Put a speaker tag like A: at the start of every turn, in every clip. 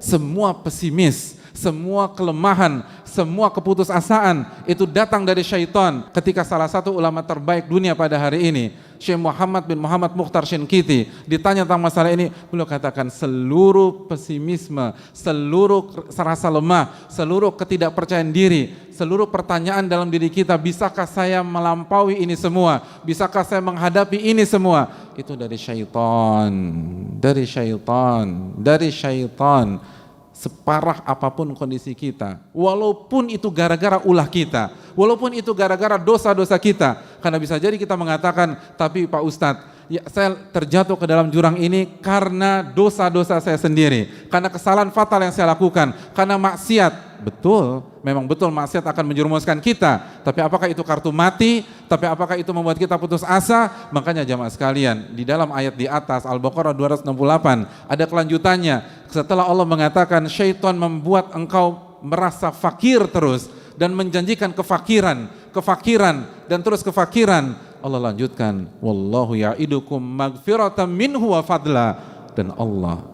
A: semua pesimis, semua kelemahan, semua keputusasaan itu datang dari syaitan. Ketika salah satu ulama terbaik dunia pada hari ini, Syekh Muhammad bin Muhammad Mukhtar Shinkiti, ditanya tentang masalah ini, beliau katakan seluruh pesimisme, seluruh rasa lemah, seluruh ketidakpercayaan diri, seluruh pertanyaan dalam diri kita, bisakah saya melampaui ini semua? Bisakah saya menghadapi ini semua? Itu dari syaitan, dari syaitan, dari syaitan. Separah apapun kondisi kita, walaupun itu gara-gara ulah kita, walaupun itu gara-gara dosa-dosa kita, karena bisa jadi kita mengatakan, tapi Pak Ustadz, ya, saya terjatuh ke dalam jurang ini karena dosa-dosa saya sendiri, karena kesalahan fatal yang saya lakukan, karena maksiat. Betul, memang betul maksiat akan menjerumuskan kita, tapi apakah itu kartu mati? Tapi apakah itu membuat kita putus asa? Makanya jamaah sekalian, di dalam ayat di atas Al-Baqarah 268 ada kelanjutannya. Setelah Allah mengatakan syaitan membuat engkau merasa fakir terus dan menjanjikan kefakiran dan terus kefakiran, Allah lanjutkan, wallahu ya'idukum magfiratan minhu wa fadla, dan Allah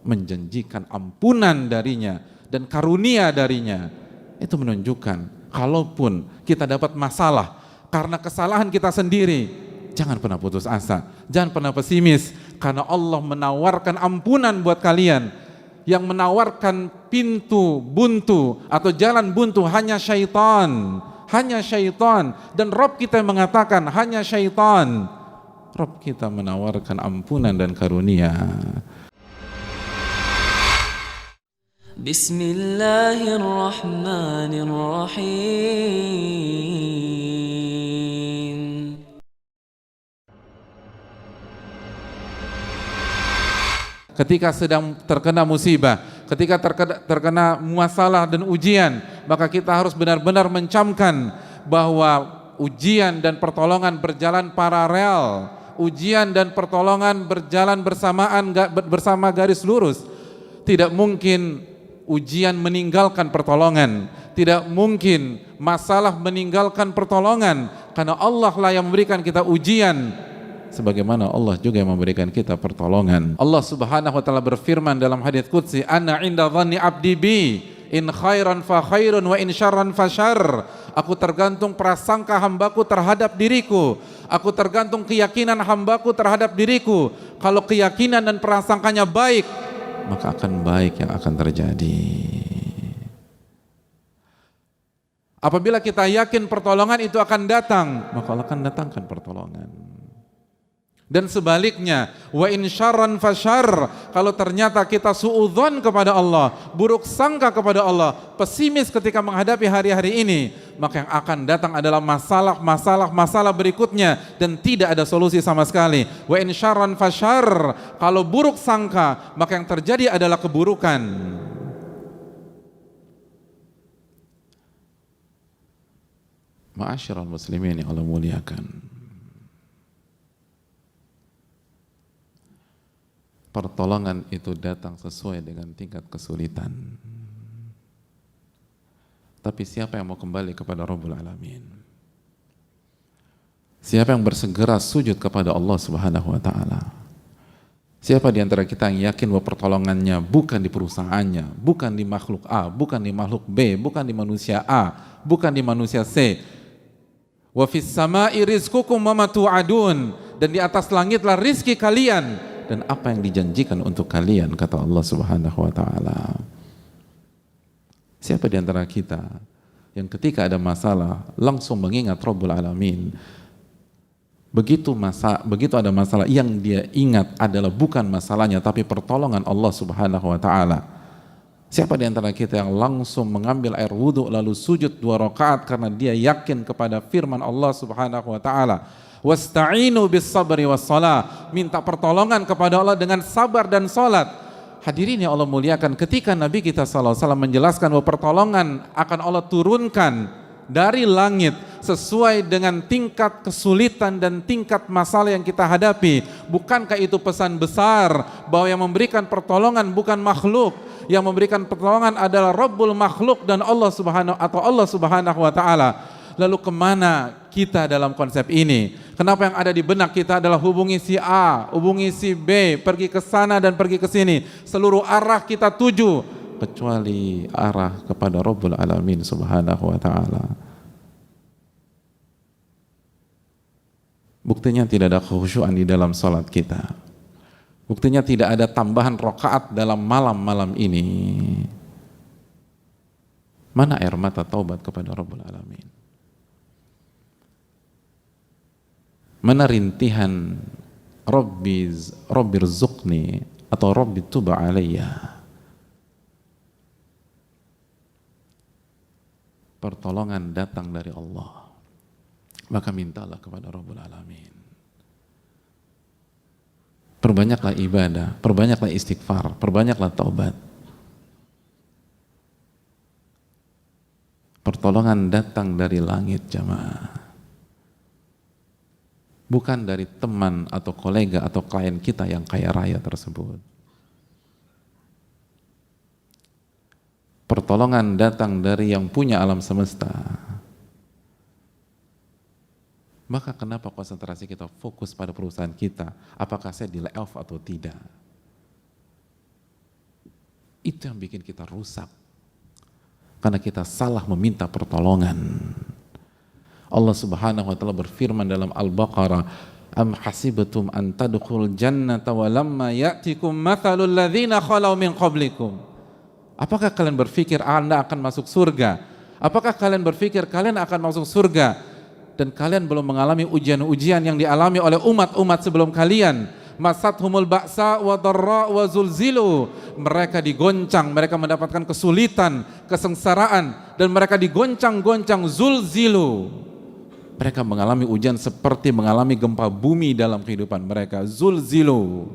A: menjanjikan ampunan darinya dan karunia darinya. Itu menunjukkan kalaupun kita dapat masalah karena kesalahan kita sendiri, jangan pernah putus asa, jangan pernah pesimis, karena Allah menawarkan ampunan buat kalian. Yang menawarkan pintu buntu atau jalan buntu hanya syaitan, hanya syaitan. Dan Rabb kita mengatakan hanya syaitan. Rabb kita menawarkan ampunan dan karunia.
B: Bismillahirrahmanirrahim.
A: Ketika sedang terkena musibah, ketika terkena masalah dan ujian, maka kita harus benar-benar mencamkan bahwa ujian dan pertolongan berjalan paralel. Ujian dan pertolongan berjalan bersamaan, bersama garis lurus. Tidak mungkin ujian meninggalkan pertolongan, tidak mungkin masalah meninggalkan pertolongan, karena Allah lah yang memberikan kita ujian, sebagaimana Allah juga yang memberikan kita pertolongan. Allah Subhanahu wa taala berfirman dalam hadits qudsi, ana inda dhanni abdi bi, in khairan fa khairun wa in syarran fa syarr. Aku tergantung prasangka hambaku terhadap diriku, aku tergantung keyakinan hambaku terhadap diriku. Kalau keyakinan dan prasangkanya baik, maka akan baik yang akan terjadi. Apabila kita yakin pertolongan itu akan datang, maka Allah akan datangkan pertolongan. Dan sebaliknya, wa in syarran fasyarr, kalau ternyata kita suudzon kepada Allah, buruk sangka kepada Allah, pesimis ketika menghadapi hari-hari ini, maka yang akan datang adalah masalah berikutnya dan tidak ada solusi sama sekali. Wa in syarran fasyarr, kalau buruk sangka, maka yang terjadi adalah keburukan. Ma'asyiral muslimin yang Allah muliakan, pertolongan itu datang sesuai dengan tingkat kesulitan. Tapi siapa yang mau kembali kepada Rabbul Alamin? Siapa yang bersegera sujud kepada Allah Subhanahu wa taala? Siapa di antara kita yang yakin bahwa pertolongannya bukan di perusahaannya, bukan di makhluk A, bukan di makhluk B, bukan di manusia A, bukan di manusia C? Wa fis sama'i rizqukum wa ma tu'adun, dan di atas langitlah rizki kalian dan apa yang dijanjikan untuk kalian, kata Allah Subhanahu wa taala. Siapa di antara kita yang ketika ada masalah langsung mengingat Rabbul Alamin? Begitu ada masalah, yang dia ingat adalah bukan masalahnya tapi pertolongan Allah Subhanahu wa taala. Siapa di antara kita yang langsung mengambil air wudhu lalu sujud 2 rakaat karena dia yakin kepada firman Allah Subhanahu wa taala, wasta'inu bis sabri was shalah, minta pertolongan kepada Allah dengan sabar dan salat. Hadirin yang Allah muliakan, ketika Nabi kita sallallahu alaihi wasallam menjelaskan bahwa pertolongan akan Allah turunkan dari langit sesuai dengan tingkat kesulitan dan tingkat masalah yang kita hadapi, bukankah itu pesan besar bahwa yang memberikan pertolongan bukan makhluk, yang memberikan pertolongan adalah Rabbul makhluk dan Allah Subhanahu wa taala. Lalu kemana kita dalam konsep ini? Kenapa yang ada di benak kita adalah hubungi si A, hubungi si B, pergi ke sana dan pergi ke sini. Seluruh arah kita tuju kecuali arah kepada Rabbul Alamin Subhanahu wa taala. Buktinya tidak ada kekhusyuan di dalam salat kita. Buktinya tidak ada tambahan rakaat dalam malam-malam ini. Mana air mata taubat kepada Rabbul Alamin? Mana rintihan Rabbirzuqni atau Rabbi tuba alayya? Pertolongan datang dari Allah, maka mintalah kepada Rabbul Alamin. Perbanyaklah ibadah, perbanyaklah istighfar, perbanyaklah taubat. Pertolongan datang dari langit, jamaah. Bukan dari teman atau kolega atau klien kita yang kaya raya tersebut. Pertolongan datang dari yang punya alam semesta. Maka kenapa konsentrasi kita fokus pada perusahaan kita? Apakah saya di layoff atau tidak? Itu yang bikin kita rusak. Karena kita salah meminta pertolongan. Allah Subhanahu wa taala berfirman dalam Al-Baqarah, "Am hasibatum an tadkhulul jannata wa lamma ya'tikum mathalul ladzina khalau min qablikum." Apakah kalian berpikir Anda akan masuk surga? Apakah kalian berpikir kalian akan masuk surga dan kalian belum mengalami ujian-ujian yang dialami oleh umat-umat sebelum kalian? Masathumul ba'sa wa dharra wa zulzilu. Mereka digoncang, mereka mendapatkan kesulitan, kesengsaraan, dan mereka digoncang-goncang, zulzilu. Mereka mengalami ujian seperti mengalami gempa bumi dalam kehidupan mereka. Zulzilu,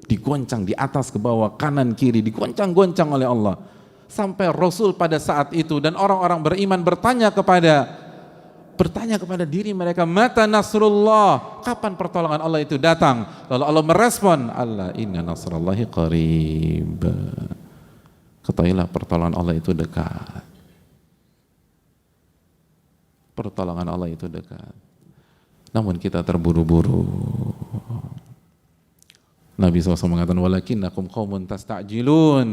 A: digoncang di atas ke bawah, kanan kiri, digoncang-goncang oleh Allah. Sampai Rasul pada saat itu dan orang-orang beriman bertanya kepada diri mereka, mata nasrullah, kapan pertolongan Allah itu datang? Lalu Allah merespon, Allah inna nasrullahi qarib. Ketahuilah pertolongan Allah itu dekat. Pertolongan Allah itu dekat. Namun kita terburu-buru. Nabi SAW mengatakan, walakinnakum qaumun tasta'jilun.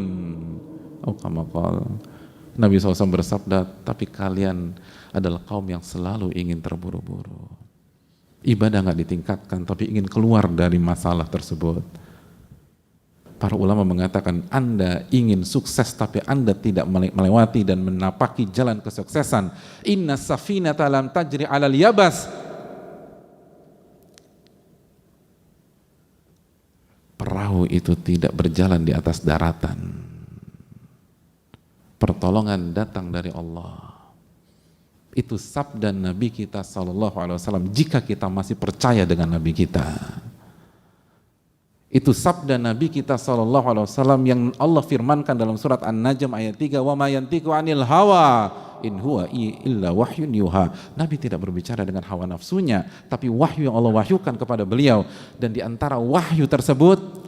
A: Nabi SAW bersabda, tapi kalian adalah kaum yang selalu ingin terburu-buru. Ibadah nggak ditingkatkan, tapi ingin keluar dari masalah tersebut. Para ulama mengatakan, Anda ingin sukses tapi Anda tidak melewati dan menapaki jalan kesuksesan. Inna safinata lam tajri 'alal yabas. Perahu itu tidak berjalan di atas daratan. Pertolongan datang dari Allah. Itu sabda Nabi kita SAW jika kita masih percaya dengan Nabi kita. Itu sabda Nabi kita SAW yang Allah firmankan dalam surat An-Najm ayat 3, wa ma yantiqu 'anil hawa in huwa illa wahyun yuha. Nabi tidak berbicara dengan hawa nafsunya, tapi wahyu yang Allah wahyukan kepada beliau, dan di antara wahyu tersebut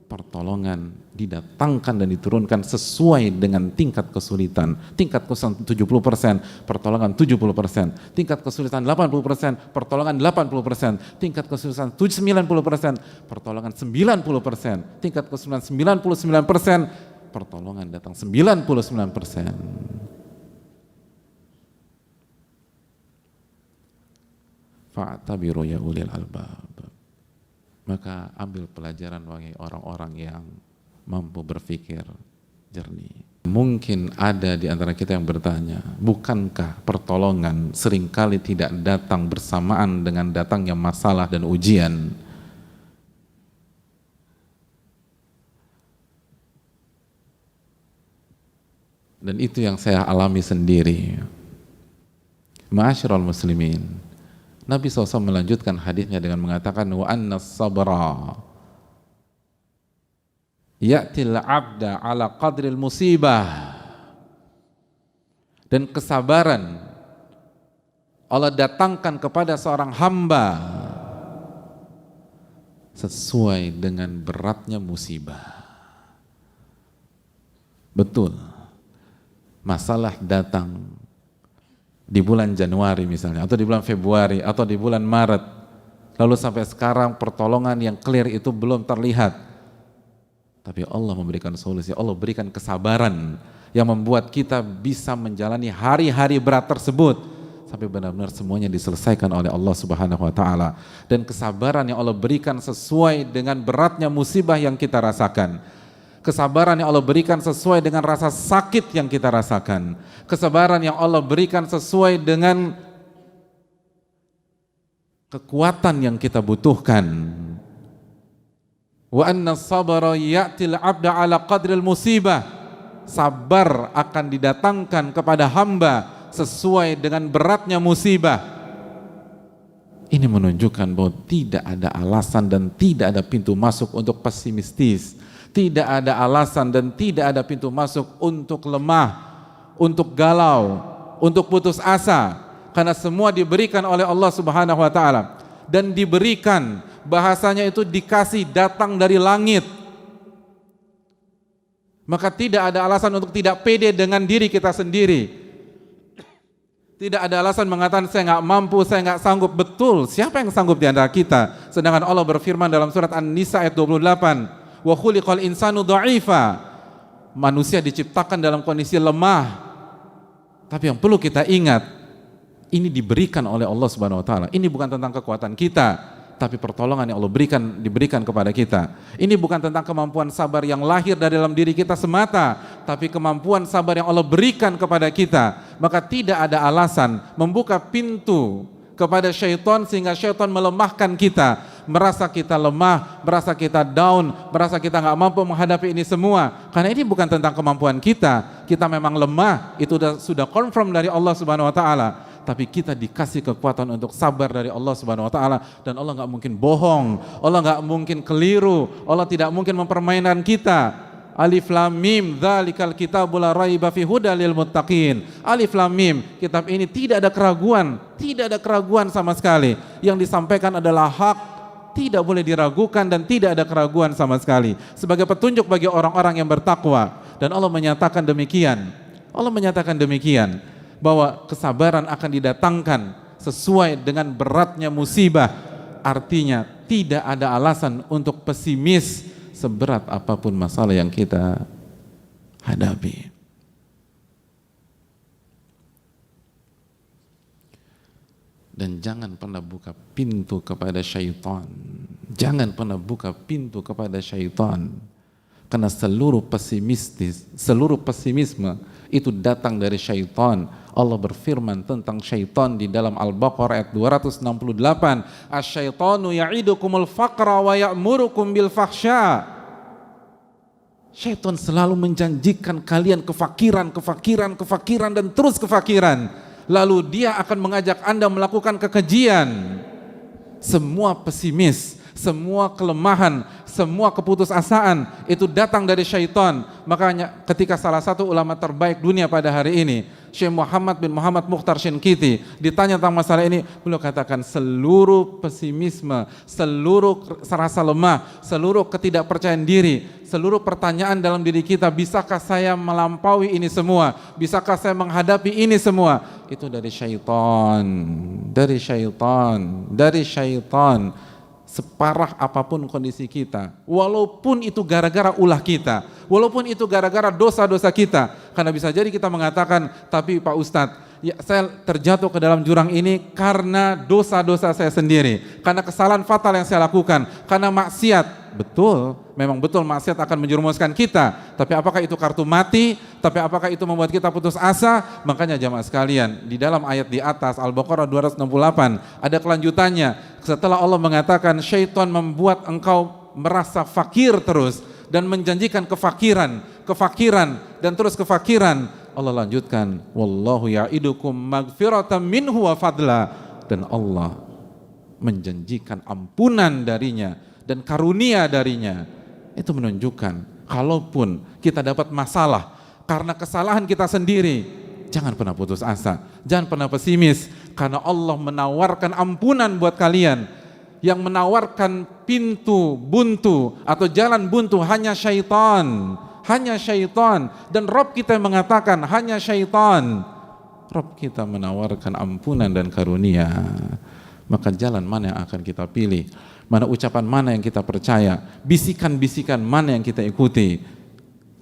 A: pertolongan didatangkan dan diturunkan sesuai dengan tingkat kesulitan. Tingkat kesulitan 70%, pertolongan 70%. Tingkat kesulitan 80%, pertolongan 80%. Tingkat kesulitan 90%, pertolongan 90%. Tingkat kesulitan 99%, pertolongan datang 99%. Fa'tabiru ya ulil albab. Maka ambil pelajaran bagi orang-orang yang mampu berpikir jernih. Mungkin ada di antara kita yang bertanya, bukankah pertolongan seringkali tidak datang bersamaan dengan datangnya masalah dan ujian? Dan itu yang saya alami sendiri. Ma'asyiral muslimin, Nabi SAW melanjutkan hadisnya dengan mengatakan, wa anna sabra ya'til abda ala qadril musibah. Dan kesabaran Allah datangkan kepada seorang hamba sesuai dengan beratnya musibah. Betul, masalah datang, di bulan Januari misalnya, atau di bulan Februari, atau di bulan Maret, lalu sampai sekarang pertolongan yang clear itu belum terlihat. Tapi Allah memberikan solusi, Allah berikan kesabaran yang membuat kita bisa menjalani hari-hari berat tersebut sampai benar-benar semuanya diselesaikan oleh Allah Subhanahu wa taala. Dan kesabaran yang Allah berikan sesuai dengan beratnya musibah yang kita rasakan. Kesabaran yang Allah berikan sesuai dengan rasa sakit yang kita rasakan. Kesabaran yang Allah berikan sesuai dengan kekuatan yang kita butuhkan. Wa anna sabara ya'til 'abda 'ala qadril musibah. Sabar akan didatangkan kepada hamba sesuai dengan beratnya musibah. Ini menunjukkan bahwa tidak ada alasan dan tidak ada pintu masuk untuk pesimistis. Tidak ada alasan dan tidak ada pintu masuk untuk lemah, untuk galau, untuk putus asa. Karena semua diberikan oleh Allah Subhanahu wa taala. Dan diberikan, bahasanya itu dikasih, datang dari langit. Maka tidak ada alasan untuk tidak pede dengan diri kita sendiri. Tidak ada alasan mengatakan saya nggak mampu, saya nggak sanggup. Betul, siapa yang sanggup di antara kita? Sedangkan Allah berfirman dalam surat An-Nisa ayat 28, wa khuliqal insanu dha'ifa. Manusia diciptakan dalam kondisi lemah. Tapi yang perlu kita ingat, ini diberikan oleh Allah Subhanahu wa taala. Ini bukan tentang kekuatan kita, tapi pertolongan yang Allah diberikan kepada kita. Ini bukan tentang kemampuan sabar yang lahir dari dalam diri kita semata, tapi kemampuan sabar yang Allah berikan kepada kita. Maka tidak ada alasan membuka pintu kepada syaitan sehingga syaitan melemahkan kita, merasa kita lemah, merasa kita down, merasa kita nggak mampu menghadapi ini semua. Karena ini bukan tentang kemampuan kita memang lemah, itu sudah confirm dari Allah Subhanahu wa taala. Tapi kita dikasih kekuatan untuk sabar dari Allah Subhanahu wa taala, dan Allah nggak mungkin bohong, Allah nggak mungkin keliru, Allah tidak mungkin mempermainkan kita. Alif Lam Mim, dzalikal kitabul la raiba fihi hudal lil muttaqin. Alif Lam Mim, kitab ini tidak ada keraguan sama sekali. Yang disampaikan adalah hak, tidak boleh diragukan dan tidak ada keraguan sama sekali. Sebagai petunjuk bagi orang-orang yang bertakwa. Dan Allah menyatakan demikian. Bahwa kesabaran akan didatangkan sesuai dengan beratnya musibah. Artinya tidak ada alasan untuk pesimis seberat apapun masalah yang kita hadapi. Dan jangan pernah buka pintu kepada syaitan. Jangan pernah buka pintu kepada syaitan. Karena seluruh pesimisme itu datang dari syaitan. Allah berfirman tentang syaitan di dalam Al-Baqarah ayat 268. Asyaitanu ya'idukumul faqra wa ya'murukum bil fahsya. Syaitan selalu menjanjikan kalian kefakiran dan terus kefakiran. Lalu dia akan mengajak Anda melakukan kekejian. Semua pesimis, semua kelemahan, semua keputusasaan itu datang dari syaitan. Makanya ketika salah satu ulama terbaik dunia pada hari ini, Syekh Muhammad bin Muhammad Mukhtar Shinkiti, ditanya tentang masalah ini, beliau katakan seluruh pesimisme, seluruh rasa lemah, seluruh ketidakpercayaan diri, seluruh pertanyaan dalam diri kita, bisakah saya melampaui ini semua? Bisakah saya menghadapi ini semua? Itu dari syaitan. Separah apapun kondisi kita, walaupun itu gara-gara ulah kita, walaupun itu gara-gara dosa-dosa kita. Karena bisa jadi kita mengatakan, tapi Pak Ustadz, ya, saya terjatuh ke dalam jurang ini karena dosa-dosa saya sendiri, karena kesalahan fatal yang saya lakukan, karena maksiat. Betul, memang betul maksiat akan menjerumuskan kita. Tapi apakah itu kartu mati? Tapi apakah itu membuat kita putus asa? Makanya jamaah sekalian, di dalam ayat di atas Al-Baqarah 268 ada kelanjutannya. Setelah Allah mengatakan syaitan membuat engkau merasa fakir terus dan menjanjikan kefakiran dan terus kefakiran, Allah lanjutkan, wallahu ya'idukum magfiratan minhu wa fadla, dan Allah menjanjikan ampunan darinya dan karunia darinya. Itu menunjukkan kalaupun kita dapat masalah karena kesalahan kita sendiri, jangan pernah putus asa, jangan pernah pesimis, karena Allah menawarkan ampunan buat kalian. Yang menawarkan pintu buntu atau jalan buntu hanya syaitan. Dan Rabb kita yang mengatakan hanya syaitan. Rabb kita menawarkan ampunan dan karunia. Maka jalan mana yang akan kita pilih? Mana ucapan mana yang kita percaya? Bisikan-bisikan mana yang kita ikuti?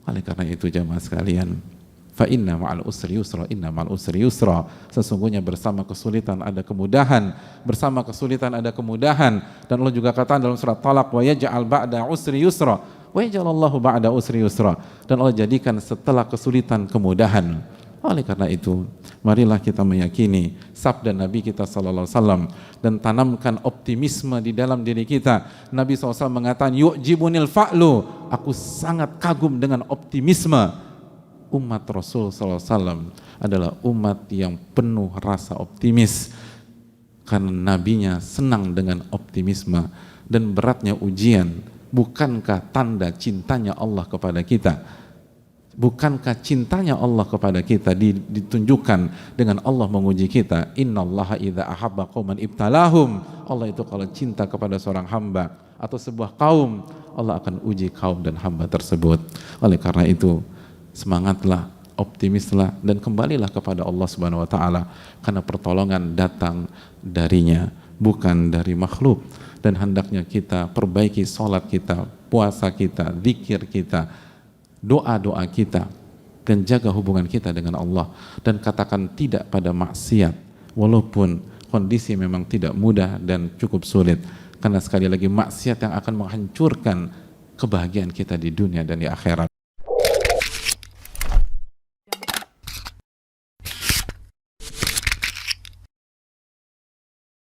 A: Oleh karena itu jamaah sekalian, fa inna ma'al usri yusra, inna ma'al usri yusra. Sesungguhnya bersama kesulitan ada kemudahan, bersama kesulitan ada kemudahan. Dan Allah juga katakan dalam surat Talaq, wa yaj'al ba'da usri yusra, wa yaj'alallahu ba'da usri yusra. Dan Allah jadikan setelah kesulitan kemudahan. Oleh karena itu, marilah kita meyakini sabda Nabi kita sallallahu alaihi wasallam dan tanamkan optimisme di dalam diri kita. Nabi SAW mengatakan, yu'jibunil fa'lu, aku sangat kagum dengan optimisme. Umat Rasul SAW adalah umat yang penuh rasa optimis karena nabinya senang dengan optimisme. Dan beratnya ujian bukankah tanda cintanya Allah kepada kita? Bukankah cintanya Allah kepada kita ditunjukkan dengan Allah menguji kita? Innallaha idza ahabba qauman ibtalahum. Allah itu kalau cinta kepada seorang hamba atau sebuah kaum, Allah akan uji kaum dan hamba tersebut. Oleh karena itu, semangatlah, optimislah, dan kembalilah kepada Allah Subhanahu wa taala, karena pertolongan datang darinya, bukan dari makhluk. Dan hendaknya kita perbaiki sholat kita, puasa kita, zikir kita, doa-doa kita, dan jaga hubungan kita dengan Allah, dan katakan tidak pada maksiat walaupun kondisi memang tidak mudah dan cukup sulit, karena sekali lagi maksiat yang akan menghancurkan kebahagiaan kita di dunia dan di akhirat.